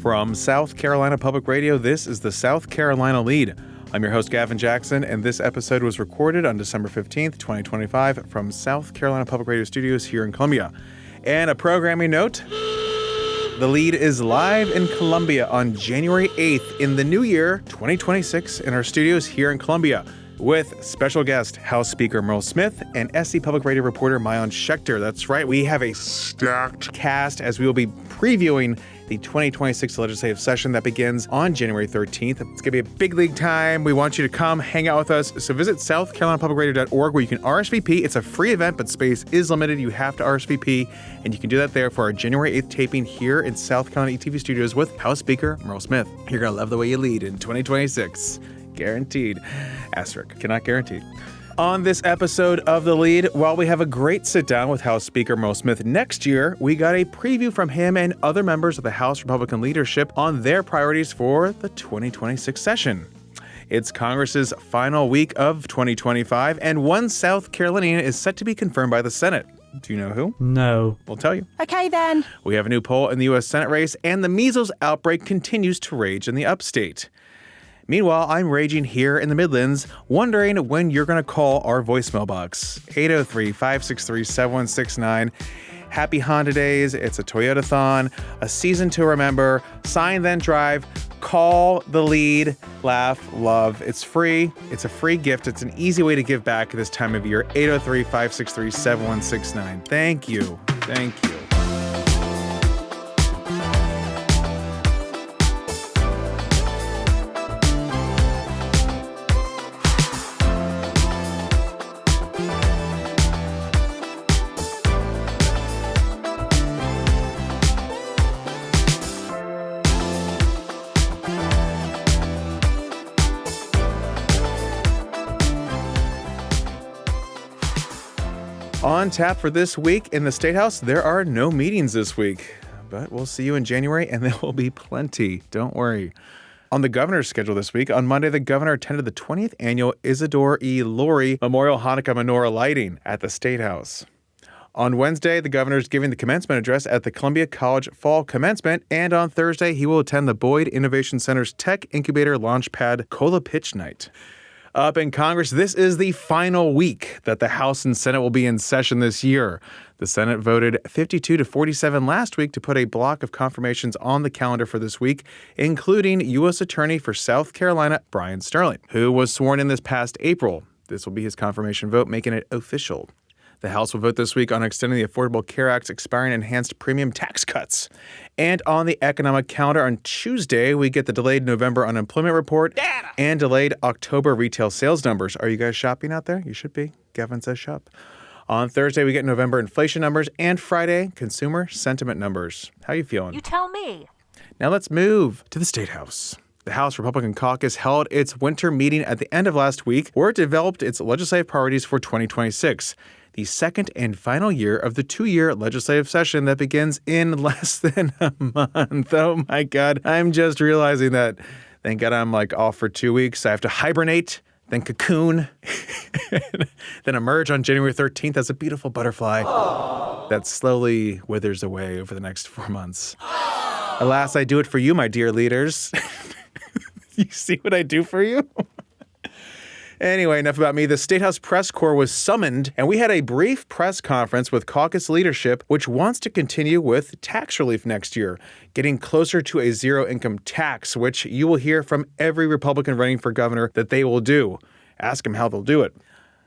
From South Carolina Public Radio, this is the South Carolina Lede. I'm your host, Gavin Jackson, and this episode was recorded on December 15th, 2025 from South Carolina Public Radio Studios here in Columbia. And a programming note, the Lede is live in Columbia on January 8th in the new year, 2026, in our studios here in Columbia, with special guest House Speaker Murrell Smith and SC Public Radio reporter Mayan Schechter. That's right, we have a stacked cast as we will be previewing the 2026 legislative session that begins on January 13th. It's going to be a big league time. We want you to come hang out with us. So visit southcarolinapublicradio.org where you can RSVP. It's a free event, but space is limited. You have to RSVP, and you can do that there for our January 8th taping here in South Carolina ETV studios with House Speaker Murrell Smith. You're going to love the way you lead in 2026. Guaranteed. Asterisk. Cannot guarantee. On this episode of The Lede, while we have a great sit-down with House Speaker Murrell Smith next year, we got a preview from him and other members of the House Republican leadership on their priorities for the 2026 session. It's Congress's final week of 2025, and one South Carolinian is set to be confirmed by the Senate. Do you know who? No. We'll tell you. Okay, then. We have a new poll in the U.S. Senate race, and the measles outbreak continues to rage in the Upstate. Meanwhile, I'm raging here in the Midlands, wondering when you're going to call our voicemail box. 803-563-7169. Happy Honda Days. It's a Toyota-thon, a season to remember. Sign, then drive. Call the Lede. Laugh, love. It's free. It's a free gift. It's an easy way to give back this time of year. 803-563-7169. Thank you. Thank you. On tap for this week in the State House, there are no meetings this week, but we'll see you in January and there will be plenty. Don't worry. On the governor's schedule this week, on Monday, the governor attended the 20th annual Isidore E. Laurie Memorial Hanukkah Menorah lighting at the State House. On Wednesday, the governor is giving the commencement address at the Columbia College Fall Commencement, and on Thursday, he will attend the Boyd Innovation Center's Tech Incubator Launchpad Cola Pitch Night. Up in Congress, this is the final week that the House and Senate will be in session this year. The Senate voted 52-47 last week to put a block of confirmations on the calendar for this week, including U.S. Attorney for South Carolina, Brian Sterling, who was sworn in this past April. This will be his confirmation vote, making it official. The House will vote this week on extending the Affordable Care Act's expiring enhanced premium tax cuts. And on the economic calendar on Tuesday, we get the delayed November unemployment report and delayed October retail sales numbers. Are you guys shopping out there? You should be. Gavin says shop. On Thursday, we get November inflation numbers, and Friday, consumer sentiment numbers. How you feeling? You tell me. Now let's move to the State House. The House Republican Caucus held its winter meeting at the end of last week, where it developed its legislative priorities for 2026. The second and final year of the two-year legislative session that begins in less than a month. Oh my God. I'm just realizing that. Thank God I'm off for 2 weeks. I have to hibernate, then cocoon, then emerge on January 13th as a beautiful butterfly that slowly withers away over the next 4 months. Alas, I do it for you, my dear leaders. You see what I do for you? Anyway, enough about me. The State House Press Corps was summoned, and we had a brief press conference with caucus leadership, which wants to continue with tax relief next year, getting closer to a zero-income tax, which you will hear from every Republican running for governor that they will do. Ask them how they'll do it.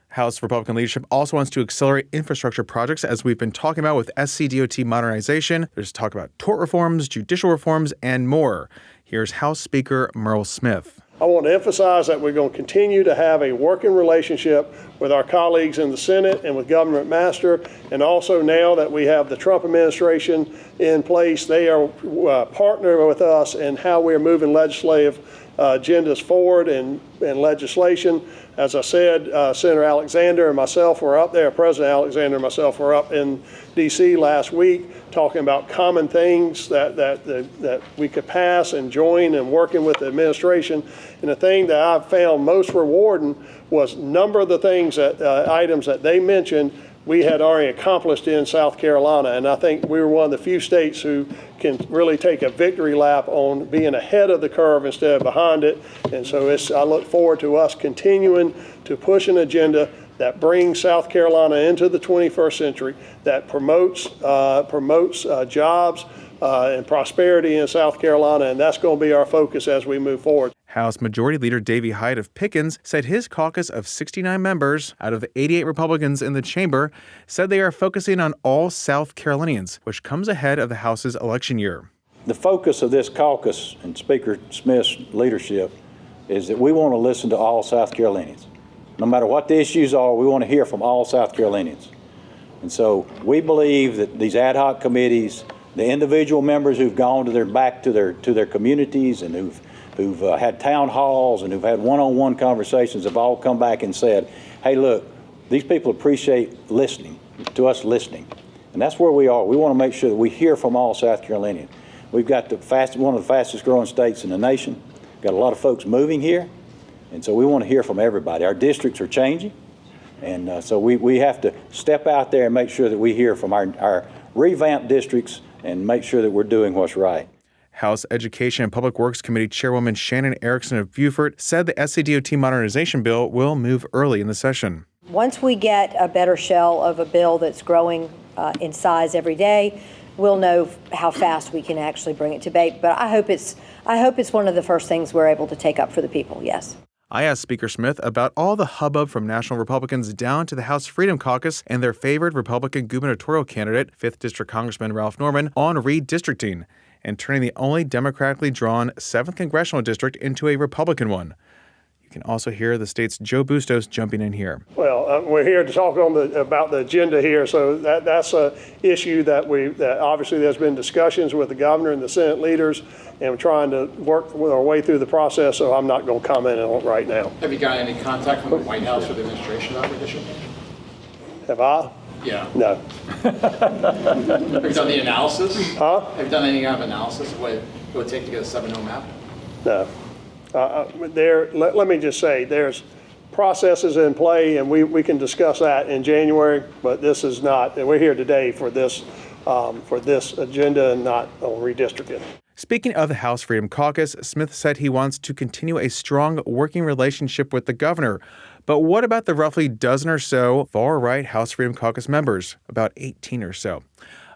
House Republican leadership also wants to accelerate infrastructure projects, as we've been talking about with SCDOT modernization. There's talk about tort reforms, judicial reforms, and more. Here's House Speaker Murrell Smith. I want to emphasize that we're going to continue to have a working relationship with our colleagues in the Senate and with Governor McMaster, and also now that we have the Trump administration in place, they are partnering with us in how we're moving legislative agendas forward and legislation. As I said, Senator Alexander and myself were up there, President Alexander and myself were up in D.C. last week talking about common things that we could pass and join and working with the administration. And the thing that I found most rewarding was a number of the things items that they mentioned we had already accomplished in South Carolina. And I think we were one of the few states who can really take a victory lap on being ahead of the curve instead of behind it. And so I look forward to us continuing to push an agenda that brings South Carolina into the 21st century, that promotes jobs and prosperity in South Carolina, and that's going to be our focus as we move forward. House Majority Leader Davey Hyde of Pickens said his caucus of 69 members out of 88 Republicans in the chamber said they are focusing on all South Carolinians, which comes ahead of the House's election year. The focus of this caucus and Speaker Smith's leadership is that we want to listen to all South Carolinians. No matter what the issues are, we want to hear from all South Carolinians. And so we believe that these ad hoc committees, the individual members who've gone back to their communities and who've had town halls and who've had one-on-one conversations have all come back and said, hey, look, these people appreciate listening, to us listening. And that's where we are. We want to make sure that we hear from all South Carolinians. We've got one of the fastest growing states in the nation. Got a lot of folks moving here. And so we want to hear from everybody. Our districts are changing. And so we have to step out there and make sure that we hear from our revamped districts and make sure that we're doing what's right. House Education and Public Works Committee Chairwoman Shannon Erickson of Beaufort said the SCDOT modernization bill will move early in the session. Once we get a better shell of a bill that's growing in size every day, we'll know how fast we can actually bring it to debate. But I hope it's one of the first things we're able to take up for the people, yes. I asked Speaker Smith about all the hubbub from national Republicans down to the House Freedom Caucus and their favored Republican gubernatorial candidate, 5th District Congressman Ralph Norman, on redistricting and turning the only democratically drawn 7th Congressional District into a Republican one. You can also hear the state's Joe Bustos jumping in here. Well, we're here to talk about the agenda here, so that's an issue that obviously there's been discussions with the governor and the Senate leaders, and we're trying to work our way through the process, so I'm not going to comment on it right now. Have you got any contact from the White House or the administration about the issue? Have I? Yeah. No. Have you done the analysis? Huh? Have you done any kind of analysis of what it would take to get a 7-0 map? No. Let me just say, there's processes in play, and we can discuss that in January, but this is not, and we're here today for this agenda and not on redistricting. Speaking of the House Freedom Caucus, Smith said he wants to continue a strong working relationship with the governor. But what about the roughly dozen or so far-right House Freedom Caucus members, about 18 or so?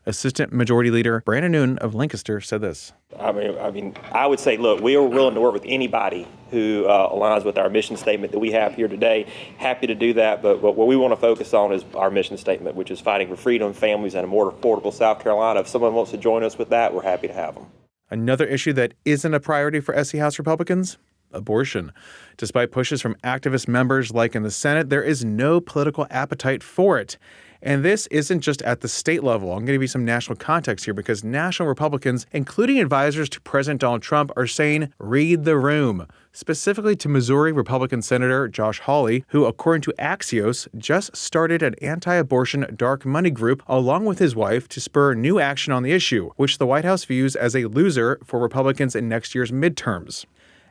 Assistant Majority Leader Brandon Newton of Lancaster said this. I mean, I would say, look, we are willing to work with anybody who aligns with our mission statement that we have here today. Happy to do that, but what we want to focus on is our mission statement, which is fighting for freedom, families, and a more affordable South Carolina. If someone wants to join us with that, we're happy to have them. Another issue that isn't a priority for SC House Republicans? Abortion. Despite pushes from activist members like in the Senate, there is no political appetite for it. And this isn't just at the state level. I'm going to give you some national context here because national Republicans, including advisors to President Donald Trump, are saying, read the room, specifically to Missouri Republican Senator Josh Hawley, who, according to Axios, just started an anti-abortion dark money group along with his wife to spur new action on the issue, which the White House views as a loser for Republicans in next year's midterms.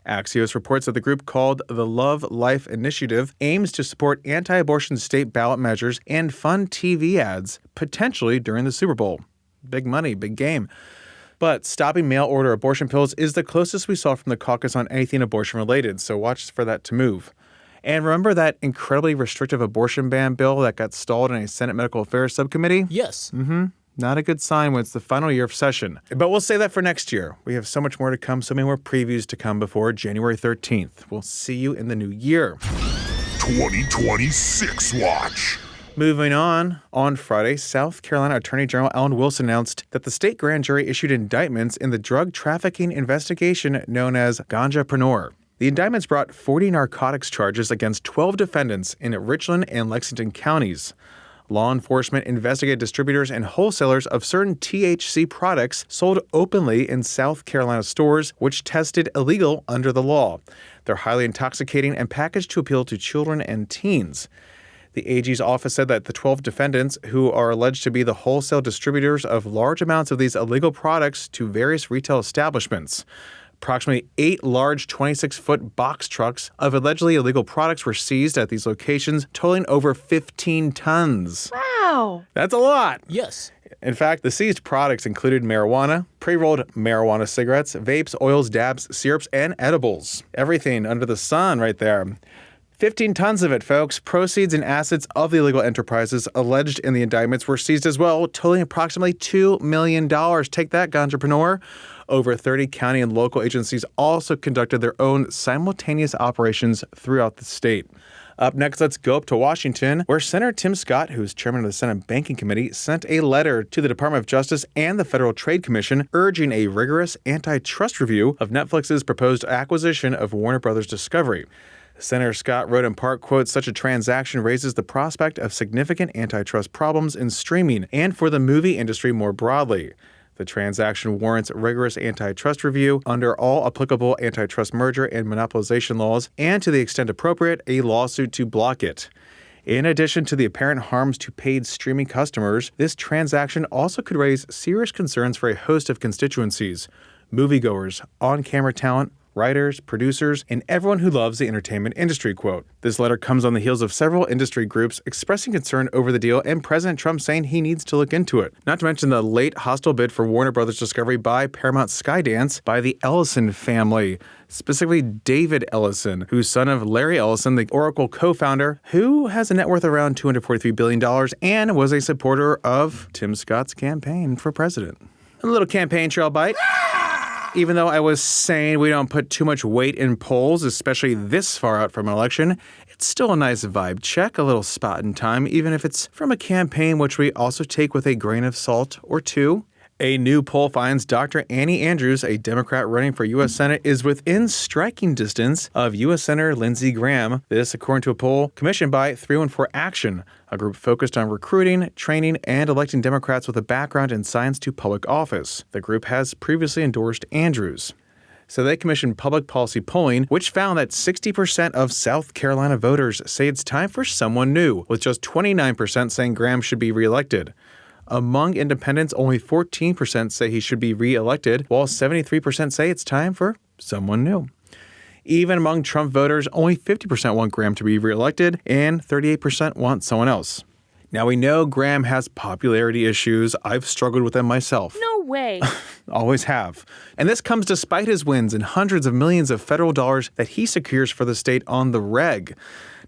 Axios reports that the group called the Love Life Initiative aims to support anti-abortion state ballot measures and fund TV ads, potentially during the Super Bowl. Big money, big game. But stopping mail-order abortion pills is the closest we saw from the caucus on anything abortion-related, so watch for that to move. And remember that incredibly restrictive abortion ban bill that got stalled in a Senate Medical Affairs subcommittee? Yes. Not a good sign when it's the final year of session. But we'll say that for next year. We have so much more to come, so many more previews to come before January 13th. We'll see you in the new year. 2026 Watch. Moving on Friday, South Carolina Attorney General Alan Wilson announced that the state grand jury issued indictments in the drug trafficking investigation known as Ganjapreneur. The indictments brought 40 narcotics charges against 12 defendants in Richland and Lexington counties. Law enforcement investigated distributors and wholesalers of certain THC products sold openly in South Carolina stores, which tested illegal under the law. They're highly intoxicating and packaged to appeal to children and teens. The AG's office said that the 12 defendants, who are alleged to be the wholesale distributors of large amounts of these illegal products to various retail establishments. Approximately 8 large 26-foot box trucks of allegedly illegal products were seized at these locations, totaling over 15 tons. Wow. That's a lot. Yes. In fact, the seized products included marijuana, pre-rolled marijuana cigarettes, vapes, oils, dabs, syrups, and edibles. Everything under the sun right there. 15 tons of it, folks. Proceeds and assets of the illegal enterprises alleged in the indictments were seized as well, totaling approximately $2 million. Take that, ganjapreneur. Over 30 county and local agencies also conducted their own simultaneous operations throughout the state. Up next, let's go up to Washington, where Senator Tim Scott, who is chairman of the Senate Banking Committee, sent a letter to the Department of Justice and the Federal Trade Commission urging a rigorous antitrust review of Netflix's proposed acquisition of Warner Brothers Discovery. Senator Scott wrote in part, quote, "Such a transaction raises the prospect of significant antitrust problems in streaming and for the movie industry more broadly. The transaction warrants rigorous antitrust review under all applicable antitrust merger and monopolization laws, and to the extent appropriate, a lawsuit to block it. In addition to the apparent harms to paid streaming customers, this transaction also could raise serious concerns for a host of constituencies: moviegoers, on-camera talent, writers, producers, and everyone who loves the entertainment industry," quote. This letter comes on the heels of several industry groups expressing concern over the deal and President Trump saying he needs to look into it. Not to mention the late hostile bid for Warner Brothers Discovery by Paramount Skydance by the Ellison family, specifically David Ellison, who's son of Larry Ellison, the Oracle co-founder, who has a net worth around $243 billion and was a supporter of Tim Scott's campaign for president. A little campaign trail bite. Even though I was saying we don't put too much weight in polls, especially this far out from an election, it's still a nice vibe check, a little spot in time, even if it's from a campaign which we also take with a grain of salt or two. A new poll finds Dr. Annie Andrews, a Democrat running for U.S. Senate, is within striking distance of U.S. Senator Lindsey Graham. This, according to a poll commissioned by 314 Action, a group focused on recruiting, training, and electing Democrats with a background in science to public office. The group has previously endorsed Andrews. So they commissioned public policy polling, which found that 60% of South Carolina voters say it's time for someone new, with just 29% saying Graham should be reelected. Among independents, only 14% say he should be re-elected, while 73% say it's time for someone new. Even among Trump voters, only 50% want Graham to be re-elected, and 38% want someone else. Now, we know Graham has popularity issues. I've struggled with them myself. No way. Always have. And this comes despite his wins and hundreds of millions of federal dollars that he secures for the state on the reg.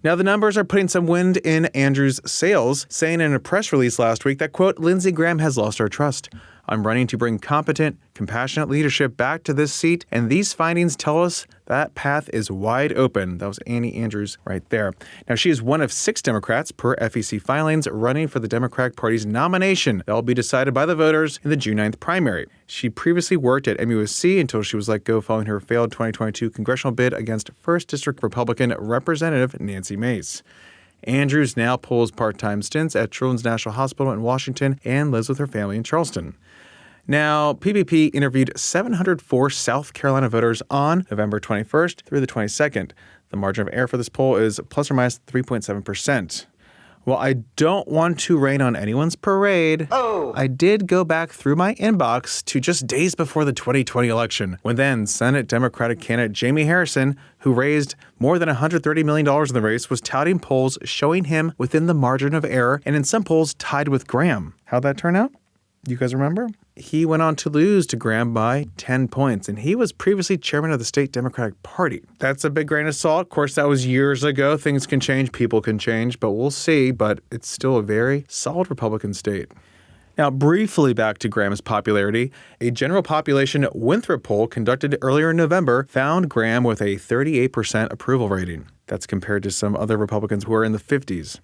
Now, the numbers are putting some wind in Andrews' sails, saying in a press release last week that, quote, "Lindsey Graham has lost our trust. I'm running to bring competent, compassionate leadership back to this seat, and these findings tell us that path is wide open." That was Annie Andrews right there. Now, she is one of 6 Democrats per FEC filings running for the Democratic Party's nomination that will be decided by the voters in the June 9th primary. She previously worked at MUSC until she was let go following her failed 2022 congressional bid against 1st District Republican Representative Nancy Mace. Andrews now pulls part-time stints at Children's National Hospital in Washington and lives with her family in Charleston. Now, PPP interviewed 704 South Carolina voters on November 21st through the 22nd. The margin of error for this poll is plus or minus 3.7%. While I don't want to rain on anyone's parade, I did go back through my inbox to just days before the 2020 election, when then Senate Democratic candidate Jamie Harrison, who raised more than $130 million in the race, was touting polls showing him within the margin of error, and in some polls tied with Graham. How'd that turn out? You guys remember? He went on to lose to Graham by 10 points, and he was previously chairman of the state Democratic Party. That's a big grain of salt. Of course, that was years ago. Things can change, people can change, but we'll see. But it's still a very solid Republican state. Now, briefly back to Graham's popularity, a general population Winthrop poll conducted earlier in November found Graham with a 38% approval rating. That's compared to some other Republicans who are in the 50s.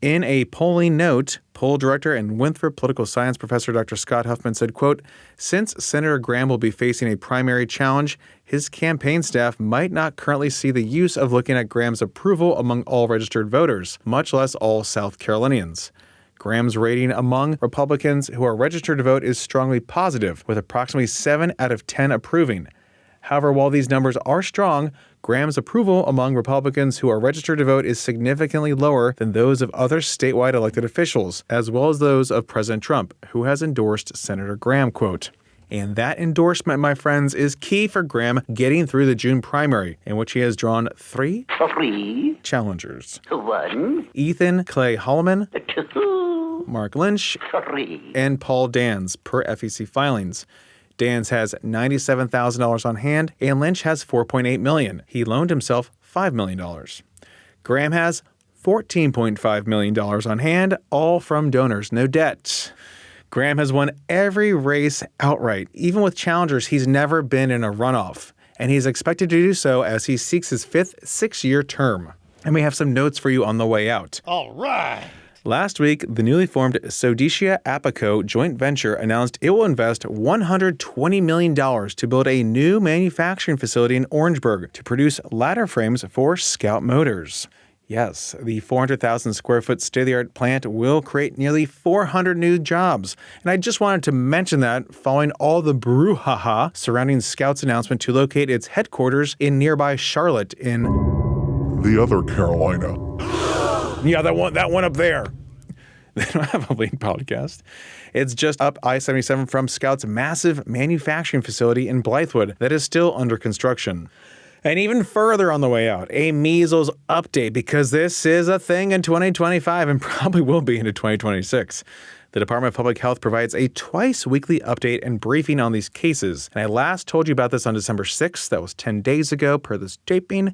In a polling note, poll director and Winthrop political science professor Dr. Scott Huffman said, quote, "Since Senator Graham will be facing a primary challenge, his campaign staff might not currently see the use of looking at Graham's approval among all registered voters, much less all South Carolinians. Graham's rating among Republicans who are registered to vote is strongly positive, with approximately 7 out of 10 approving. However, while these numbers are strong, Graham's approval among Republicans who are registered to vote is significantly lower than those of other statewide elected officials, as well as those of President Trump, who has endorsed Senator Graham," quote. And that endorsement, my friends, is key for Graham getting through the June primary, in which he has drawn three challengers. 1, Ethan Clay Holloman, 2, Mark Lynch, 3. and Paul Dans, per FEC filings. Dans has $97,000 on hand, and Lynch has $4.8 million. He loaned himself $5 million. Graham has $14.5 million on hand, all from donors, no debt. Graham has won every race outright. Even with challengers, he's never been in a runoff, and he's expected to do so as he seeks his fifth six-year term. And we have some notes for you on the way out. All right. Last week, the newly formed Sodicia Apico joint venture announced it will invest $120 million to build a new manufacturing facility in Orangeburg to produce ladder frames for Scout motors. Yes, the 400,000 square foot state-of-the-art plant will create nearly 400 new jobs. And I just wanted to mention that following all the brouhaha surrounding Scout's announcement to locate its headquarters in nearby Charlotte in the other Carolina. Yeah, that one up there. They don't have a lead podcast. It's just up I-77 from Scout's massive manufacturing facility in Blythewood that is still under construction. And even further on the way out, a measles update, because this is a thing in 2025 and probably will be into 2026. The Department of Public Health provides a twice-weekly update and briefing on these cases. And I last told you about this on December 6th. That was 10 days ago per this taping.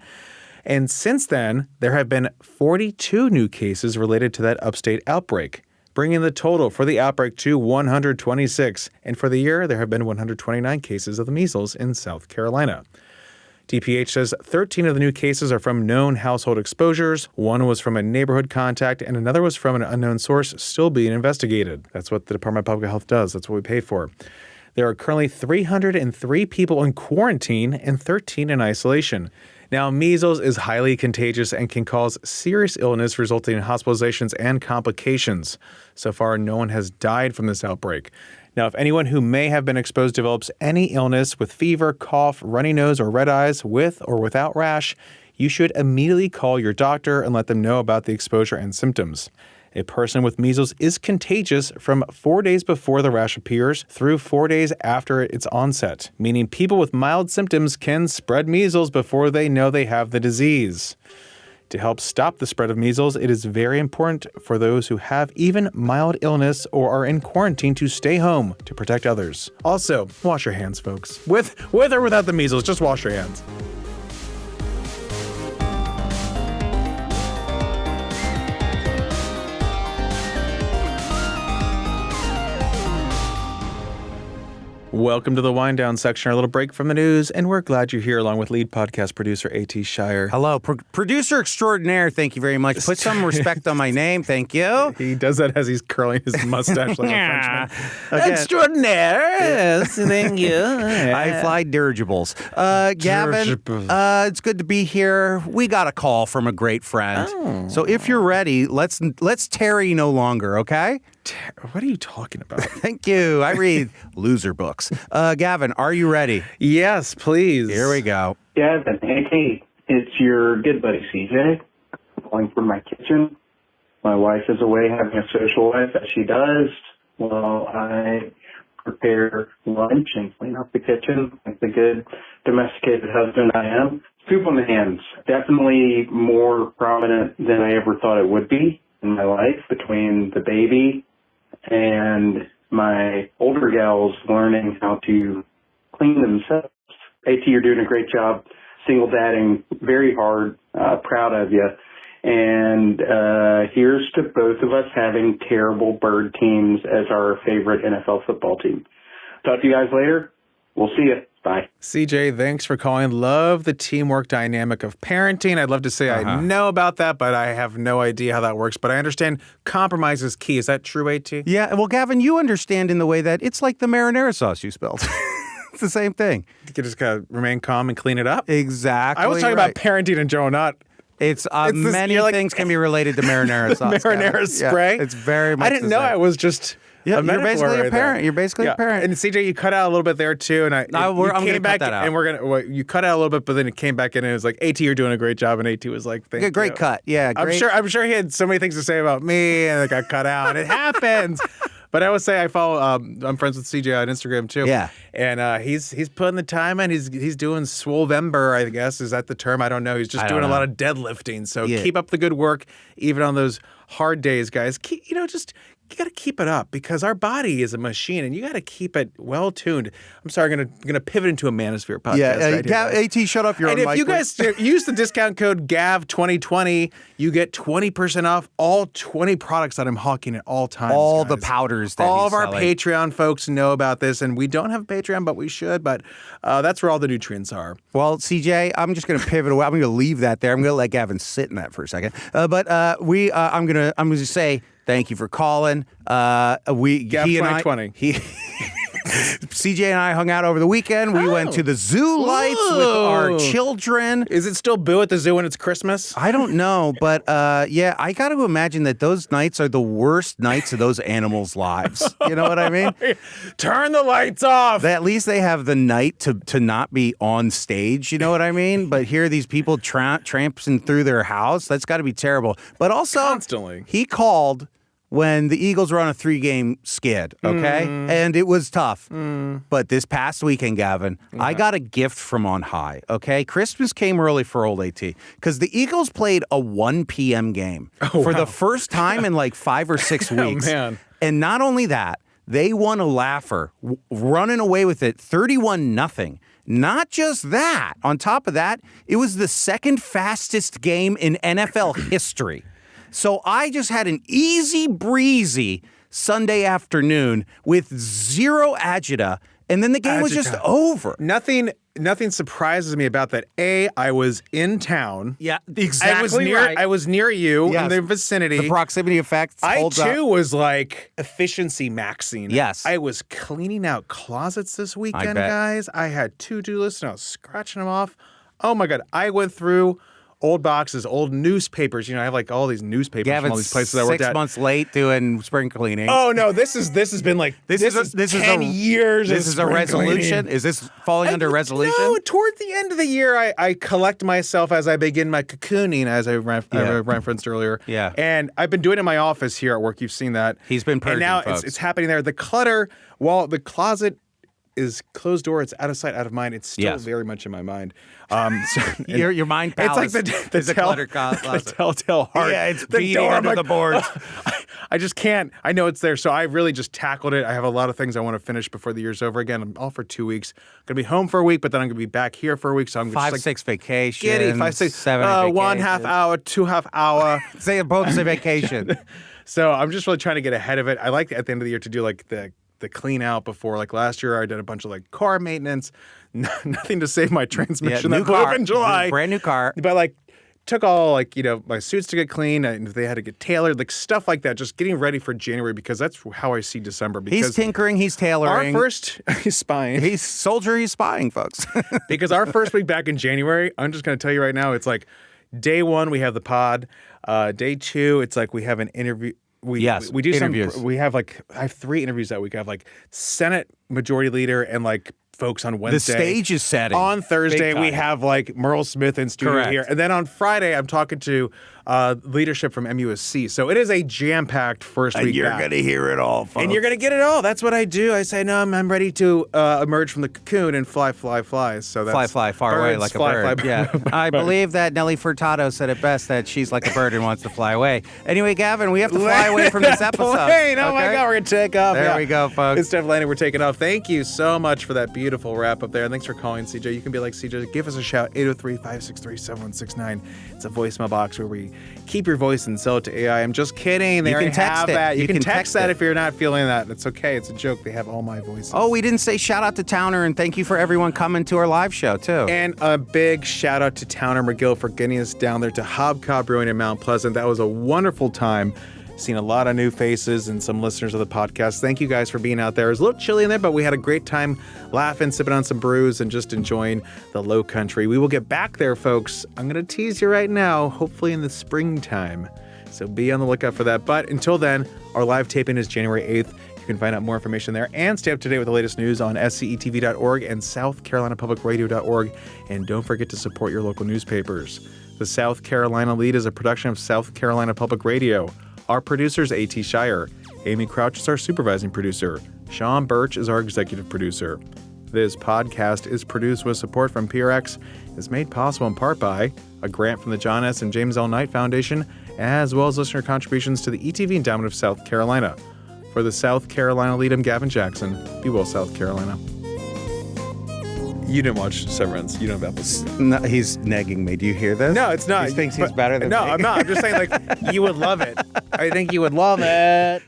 And since then, there have been 42 new cases related to that Upstate outbreak, bringing the total for the outbreak to 126. And for the year, there have been 129 cases of the measles in South Carolina. DPH says 13 of the new cases are from known household exposures. One was from a neighborhood contact, and another was from an unknown source still being investigated. That's what the Department of Public Health does. That's what we pay for. There are currently 303 people in quarantine and 13 in isolation. Now, measles is highly contagious and can cause serious illness, resulting in hospitalizations and complications. So far, no one has died from this outbreak. Now, if anyone who may have been exposed develops any illness with fever, cough, runny nose, or red eyes with or without rash, you should immediately call your doctor and let them know about the exposure and symptoms. A person with measles is contagious from 4 days before the rash appears through 4 days after its onset, meaning people with mild symptoms can spread measles before they know they have the disease. To help stop the spread of measles, it is very important for those who have even mild illness or are in quarantine to stay home to protect others. Also, wash your hands, folks. With or without the measles, just wash your hands. Welcome to the wind down section, our little break from the news, and we're glad you're here along with lead podcast producer A.T. Shire. Hello, producer extraordinaire. Thank you very much. Put some respect on my name. Thank you. He does that as he's curling his mustache like a Frenchman. Okay. Extraordinaire. Yes, thank you. I fly dirigibles. Gavin, it's good to be here. We got a call from a great friend. Oh. So if you're ready, let's tarry no longer, okay? What are you talking about? Thank you. I read loser books. Gavin, are you ready? Yes, please. Here we go. Gavin, hey Kate, it's your good buddy CJ. Calling from my kitchen. My wife is away having a social life as she does while I prepare lunch and clean up the kitchen like the good domesticated husband I am. Soup on the hands, definitely more prominent than I ever thought it would be in my life between the baby and my older gals learning how to clean themselves. AT, you're doing a great job single dadding, very hard, proud of you. And here's to both of us having terrible bird teams as our favorite NFL football team. Talk to you guys later. We'll see you. Bye. CJ, thanks for calling. Love the teamwork dynamic of parenting. I'd love to say I know about that, but I have no idea how that works. But I understand compromise is key. Is that true, AT? Yeah, well, Gavin, you understand in the way that it's like the marinara sauce you spilled. It's the same thing. You can just gotta remain calm and clean it up. Exactly. I was talking about parenting in general, not... It's many things can be related to marinara sauce. Marinara spray? Yeah, it's very much I didn't know I was just... Yeah, a you're basically right a parent. there. You're basically a parent. And CJ, you cut out a little bit there too, and I'm gonna cut that out. And you cut out a little bit, but then it came back in, and it was like, "AT, you're doing a great job," and AT was like, "Thank you." Great cut. Yeah, great. I'm sure he had so many things to say about me, and it got cut out. It happens. But I would say I follow. I'm friends with CJ on Instagram too. Yeah. And he's putting the time in. He's doing Swolvember, I guess. Is that the term? I don't know. He's just doing a lot of deadlifting. So keep up the good work, even on those hard days, guys. You got to keep it up because our body is a machine, and you got to keep it well tuned. I'm sorry, I'm gonna pivot into a manosphere podcast. AT, shut up your and own if mic, you guys use the discount code GAV2020, you get 20% off all 20 products that I'm hawking at all times. all guys. the powders that all he's of our selling. Patreon folks know about this, and we don't have a Patreon, but we should. But that's where all the nutrients are. Well, CJ, I'm just going to pivot away. I'm going to leave that there. I'm going to let Gavin sit in that for a second. I'm going to say thank you for calling. Gav 2020. CJ and I hung out over the weekend. We went to the zoo lights with our children. Is it still boo at the zoo when it's Christmas? I don't know, but I got to imagine that those nights are the worst nights of those animals' lives. You know what I mean? Turn the lights off. At least they have the night to not be on stage. You know what I mean? But here, these people tramping through their house. That's got to be terrible. But also, Constantly. he called when the Eagles were on a 3-game skid, okay? And it was tough. But this past weekend, Gavin, I got a gift from on high, okay? Christmas came early for old AT because the Eagles played a 1 p.m. game for the first time in like 5 or 6 weeks. Oh, man. And not only that, they won a laugher, running away with it 31-0. Not just that. On top of that, it was the second fastest game in NFL history. So I just had an easy breezy Sunday afternoon with zero agita, and then the game was just over. Nothing surprises me about that. I was in town. Yeah, exactly. I was near you Yes. in the vicinity. The proximity effect. I too was like efficiency maxing. Yes. I was cleaning out closets this weekend, bet. guys. I had to-do lists and I was scratching them off. Oh my God. I went through old boxes, old newspapers. You know, I have like all these newspapers from all Gavin's these places I worked 6 at. months late doing spring cleaning. Oh no, this has been like this is 10 years. This of is a spring resolution. cleaning. Is this falling under resolution? No, toward the end of the year, I collect myself as I begin my cocooning, as I referenced earlier. Yeah. And I've been doing it in my office here at work. You've seen that. He's been purging, and now folks. it's happening there. The clutter, while the closet is closed door, it's out of sight, out of mind. It's still very much in my mind. Your mind palace. It's like the clutter closet. the telltale heart. Yeah, it's the beating door, under I'm the boards. I just can't. I know it's there, so I really just tackled it. I have a lot of things I want to finish before the year's over. Again, I'm off for 2 weeks. I'm gonna be home for a week, but then I'm gonna be back here for a week. So I'm 5, just 6 vacations. giddy. 5, 6, 7 vacations. 1/2 hour, 2/2 hour. Say both say vacation. So I'm just really trying to get ahead of it. I like at the end of the year to do like the clean out before. Like last year, I did a bunch of like car maintenance. Nothing to save my transmission. new that blew up car. in July. Brand new car. But like took all like, my suits to get clean and they had to get tailored, like stuff like that. Just getting ready for January because that's how I see December. Because He's tinkering. He's tailoring. he's spying. He's soldier. He's spying, folks. Because our first week back in January, I'm just going to tell you right now, it's like day 1, we have the pod. Day 2, it's like we have an interview. We do interviews. I have 3 interviews that week. I have like Senate Majority Leader and like folks on Wednesday. The stage is setting. On Thursday, Big we time. have like Murrell Smith in studio Correct. here. And then on Friday, I'm talking to leadership from MUSC. So it is a jam-packed first week You're back. going to hear it all, folks. And you're going to get it all. That's what I do. I say, no, I'm ready to emerge from the cocoon and fly. So that's fly far away birds, like a fly, bird. fly, Yeah, I believe that Nelly Furtado said it best, that she's like a bird and wants to fly away. Anyway, Gavin, we have to fly away from this episode. Plane. Oh my okay? God, we're going to take off. There we go, folks. It's definitely we're taking off. Thank you so much for that beautiful wrap up there. And thanks for calling, CJ. You can be like CJ. Give us a shout, 803-563-7169. It's a voicemail box where we keep your voice and sell it to AI. I'm just kidding. They You can already text have it. that. You can text text that it. if you're not feeling that. It's okay. It's a joke. They have all my voices. Oh, we didn't say shout out to Towner, and thank you for everyone coming to our live show, too. And a big shout out to Towner McGill for getting us down there to Hobcob Brewing in Mount Pleasant. That was a wonderful time. Seen a lot of new faces and some listeners of the podcast. Thank you guys for being out there. It was a little chilly in there, but we had a great time laughing, sipping on some brews, and just enjoying the low country. We will get back there, folks. I'm going to tease you right now, hopefully in the springtime. So be on the lookout for that. But until then, our live taping is January 8th. You can find out more information there and stay up to date with the latest news on SCETV.org and SouthCarolinaPublicRadio.org. And don't forget to support your local newspapers. The South Carolina Lead is a production of South Carolina Public Radio. Our producer's A.T. Shire. Amy Crouch is our supervising producer. Sean Birch is our executive producer. This podcast is produced with support from PRX. It's made possible in part by a grant from the John S. and James L. Knight Foundation, as well as listener contributions to the ETV Endowment of South Carolina. For the South Carolina Lede, I'm Gavin Jackson. Be well, South Carolina. You didn't watch Severance. You know about this. No, he's negging me. Do you hear this? No, it's not. He thinks he's better than me. No, I'm not. I'm just saying, like, you would love it. I think you would love it.